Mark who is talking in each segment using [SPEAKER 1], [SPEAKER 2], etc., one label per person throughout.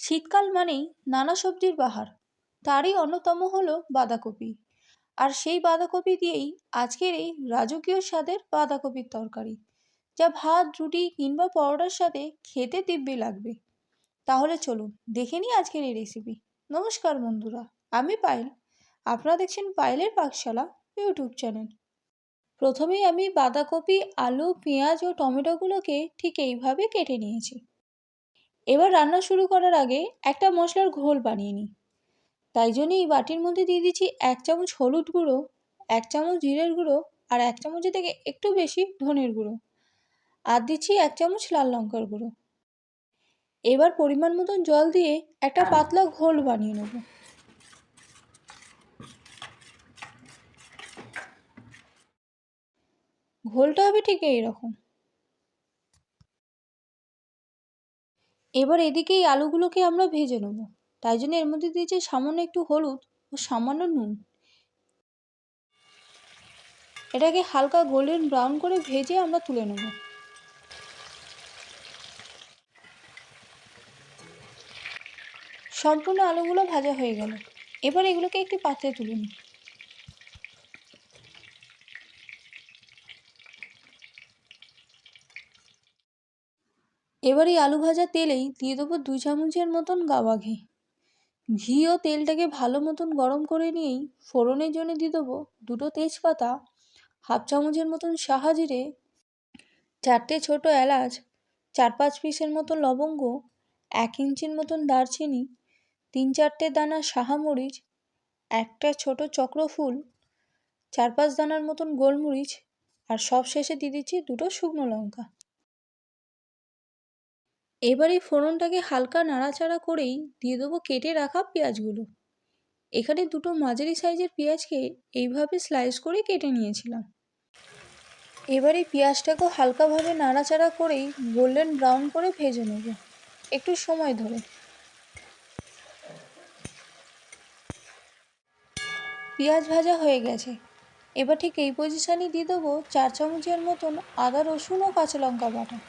[SPEAKER 1] শীতকাল মানেই নানা সবজির বাহার, তারই অন্যতম হলো বাঁধাকপি। আর সেই বাঁধাকপি দিয়েই আজকের এই রাজকীয় স্বাদের বাঁধাকপির তরকারি, যা ভাত, রুটি কিংবা পরোটার সাথে খেতে দিব্যি লাগবে। তাহলে চলুন দেখে নিই আজকের এই রেসিপি। নমস্কার বন্ধুরা, আমি পায়েল। আপনারা দেখছেন পায়েলের পাকশালা ইউটিউব চ্যানেল। প্রথমেই আমি বাঁধাকপি, আলু, পেঁয়াজ ও টমেটোগুলোকে ঠিক এইভাবে কেটে নিয়েছি। এবার রান্না শুরু করার আগে একটা মশলার ঘোল বানিয়ে নিই। তাই জন্য এই বাটির মধ্যে দিয়ে দিচ্ছি 1 চামচ হলুদ গুঁড়ো, 1 চামচ জিরের গুঁড়ো, আর 1 চামচের থেকে একটু বেশি ধনের গুঁড়ো, আর দিচ্ছি 1 চামচ লাল লঙ্কার গুঁড়ো। এবার পরিমাণ মতন জল দিয়ে একটা পাতলা ঘোল বানিয়ে নেব। ঘোলটা হবে ঠিক এইরকম। এবার এদিকে এই আলুগুলোকে আমরা ভেজে নেব। তাই জন্য এর মধ্যে দিয়েছি সামান্য একটু হলুদ ও সামান্য নুন। এটাকে হালকা গোল্ডেন ব্রাউন করে ভেজে আমরা তুলে নেব। সম্পূর্ণ আলুগুলো ভাজা হয়ে গেল। এবার এগুলোকে একটি পাত্রে তুলে নিই। এবার এই আলু ভাজা তেলেই দিয়ে দেবো 2 চামচের মতন গাওয়া ঘি। ঘি ও তেলটাকে ভালো মতন গরম করে নিয়েই ফোড়নের জন্য দিয়ে দেবো 2টো তেজপাতা, 1/2 চামচের মতন সাহা জিরে, 4টে ছোটো এলাচ, 4-5 পিসের মতো লবঙ্গ, 1 ইঞ্চির মতন দারচিনি, 3-4টে দানা সাহা মরিচ, একটা ছোটো চক্রফুল, 4-5 দানার মতন গোলমরিচ, আর সব শেষে দিয়ে দিচ্ছি 2টো শুকনো লঙ্কা। এবার এই ফোড়নটাকে হালকা নাড়াচাড়া করেই দিয়ে দেবো কেটে রাখা পেঁয়াজগুলো। এখানে 2টো মাঝারি সাইজের পেঁয়াজকে এইভাবে স্লাইস করে কেটে নিয়েছিলাম। এবার এই পেঁয়াজটাকেও হালকাভাবে নাড়াচাড়া করেই গোল্ডেন ব্রাউন করে ভেজে নেব একটু সময় ধরে। পেঁয়াজ ভাজা হয়ে গেছে। এবার ঠিক এই পজিশানে দিয়ে দেবো 4 চামচের মতন আদা, রসুন ও কাঁচা লঙ্কা বাটা।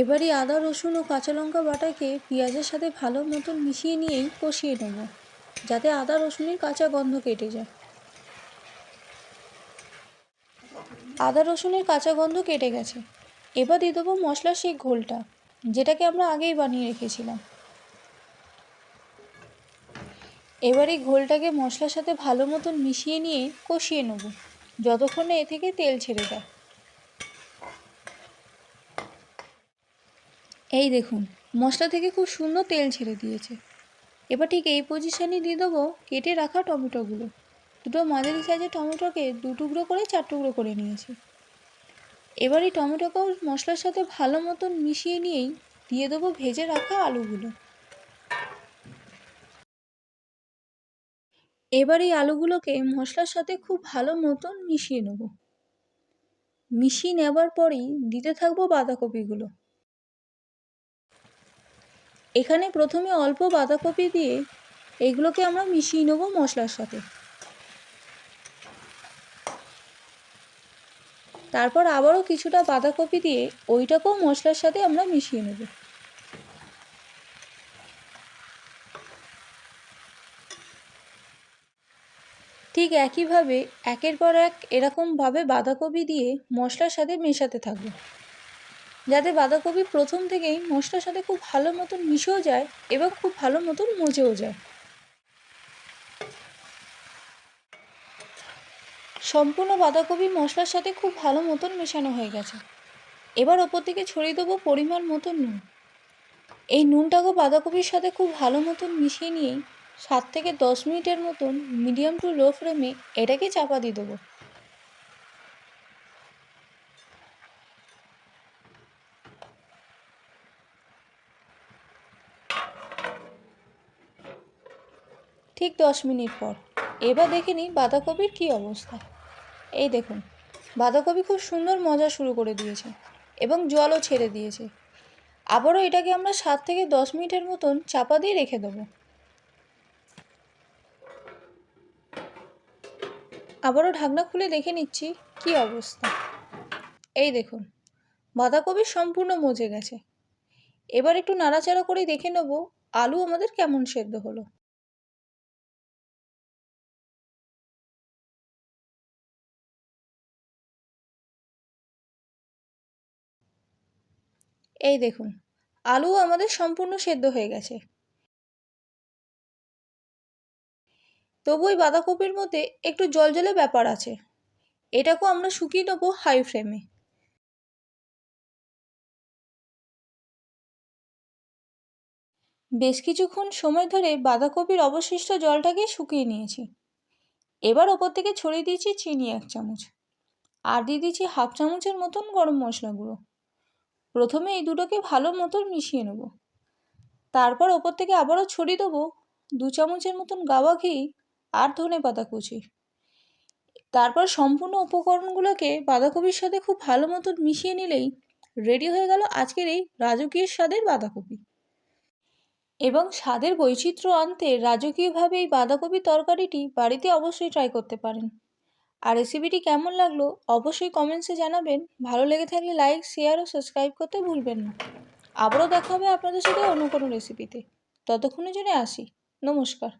[SPEAKER 1] এবারে আদা, রসুন ও কাঁচা লঙ্কা বাটাকে পেঁয়াজের সাথে ভালো মতন মিশিয়ে নিয়েই কষিয়ে নেব, যাতে আদা রসুনের কাঁচা গন্ধ কেটে যায়। আদা রসুনের কাঁচা গন্ধ কেটে গেছে। এবার দিয়ে দেবো মশলার সেই ঘোলটা, যেটাকে আমরা আগেই বানিয়ে রেখেছিলাম। এবার এই ঘোলটাকে মশলার সাথে ভালো মতন মিশিয়ে নিয়ে কষিয়ে নেব, যতক্ষণে এ থেকে তেল ছেড়ে দেয়। এই দেখুন, মশলা থেকে খুব সুন্দর তেল ছেড়ে দিয়েছে। এবার ঠিক এই পজিশানে দিয়ে দেবো কেটে রাখা টমেটোগুলো। 2টো মাঝারি সাইজের টমেটোকে 2 টুকরো করে 4 টুকরো করে নিয়েছি। এবার এই টমেটোকেও মশলার সাথে ভালো মতন মিশিয়ে নিয়েই দিয়ে দেবো ভেজে রাখা আলুগুলো। এবার এই আলুগুলোকে মশলার সাথে খুব ভালো মতন মিশিয়ে নেব। মিশিয়ে নেবার পরেই দিতে থাকবো বাঁধাকপিগুলো। এখানে প্রথমে অল্প বাঁধাকপি দিয়ে এগুলোকে আমরা মিশিয়ে নেব মশলার সাথে। তারপর আবারও কিছুটা বাঁধাকপি দিয়ে ওইটাকেও মশলার সাথে আমরা মিশিয়ে নেব। ঠিক একইভাবে একের পর এক এরকমভাবে বাঁধাকপি দিয়ে মশলার সাথে মেশাতে থাকবো, যাতে বাঁধাকপি প্রথম থেকেই মশলার সাথে খুব ভালো মতন মিশেও যায় এবং খুব ভালো মতন মজেও যায়। সম্পূর্ণ বাঁধাকপি মশলার সাথে খুব ভালো মতন মেশানো হয়ে গেছে। এবার ওপর থেকে ছড়িয়ে দেবো পরিমাণ মতন নুন। এই নুনটাকেও বাঁধাকপির সাথে খুব ভালো মতন মিশিয়ে নিয়েই 7 থেকে 10 মিনিটের মতন মিডিয়াম টু লো ফ্লেমে এটাকে চাপা দিয়ে দেবো। ঠিক 10 মিনিট পর এবার দেখে নিই বাঁধাকপির কী অবস্থা। এই দেখুন, বাঁধাকপি খুব সুন্দর মজা শুরু করে দিয়েছে এবং জলও ছেড়ে দিয়েছে। আবারও এটাকে আমরা 7 থেকে 10 মিনিটের মতন চাপা দিয়ে রেখে দেবো। আবারও ঢাকনা খুলে দেখে নিচ্ছি কী অবস্থা। এই দেখুন, বাঁধাকপি সম্পূর্ণ মজে গেছে। এবার একটু নাড়াচাড়া করে দেখে নেব আলু আমাদের কেমন সেদ্ধ হলো। এই দেখুন, আলু আমাদের সম্পূর্ণ সেদ্ধ হয়ে গেছে। তবু ওই বাঁধাকপির মধ্যে একটু জলজলে ব্যাপার আছে। এটাকেও আমরা শুকিয়ে নেবো হাই ফ্লেমে। বেশ কিছুক্ষণ সময় ধরে বাঁধাকপির অবশিষ্ট জলটাকে শুকিয়ে নিয়েছি। এবার ওপর থেকে ছড়িয়ে দিয়েছি চিনি 1 চামচ, আর দিয়ে দিয়েছি হাফ চামচের মতন গরম মশলা গুঁড়ো। প্রথমে এই দুটোকে ভালো মতন মিশিয়ে নেব। তারপর ওপর থেকে আবারও ছড়িয়ে দেবো 2 চামচের মতন গাওয়া ঘি আর ধনেপাতা কুচি। তারপর সম্পূর্ণ উপকরণগুলোকে বাঁধাকপির সাথে খুব ভালো মতন মিশিয়ে নিলেই রেডি হয়ে গেল আজকের এই রাজকীয় স্বাদের বাঁধাকপি। এবং স্বাদের বৈচিত্র্য আনতে রাজকীয়ভাবে এই বাঁধাকপি তরকারিটি বাড়িতে অবশ্যই ট্রাই করতে পারেন। আর রেসিপিটি কেমন লাগলো অবশ্যই কমেন্টসে জানাবেন। ভালো লেগে থাকলে লাইক, শেয়ার ও সাবস্ক্রাইব করতে ভুলবেন না। আবারও দেখা হবে আপনাদের সাথে অন্য কোনো রেসিপিতে। ততক্ষণের জন্য আসি। নমস্কার।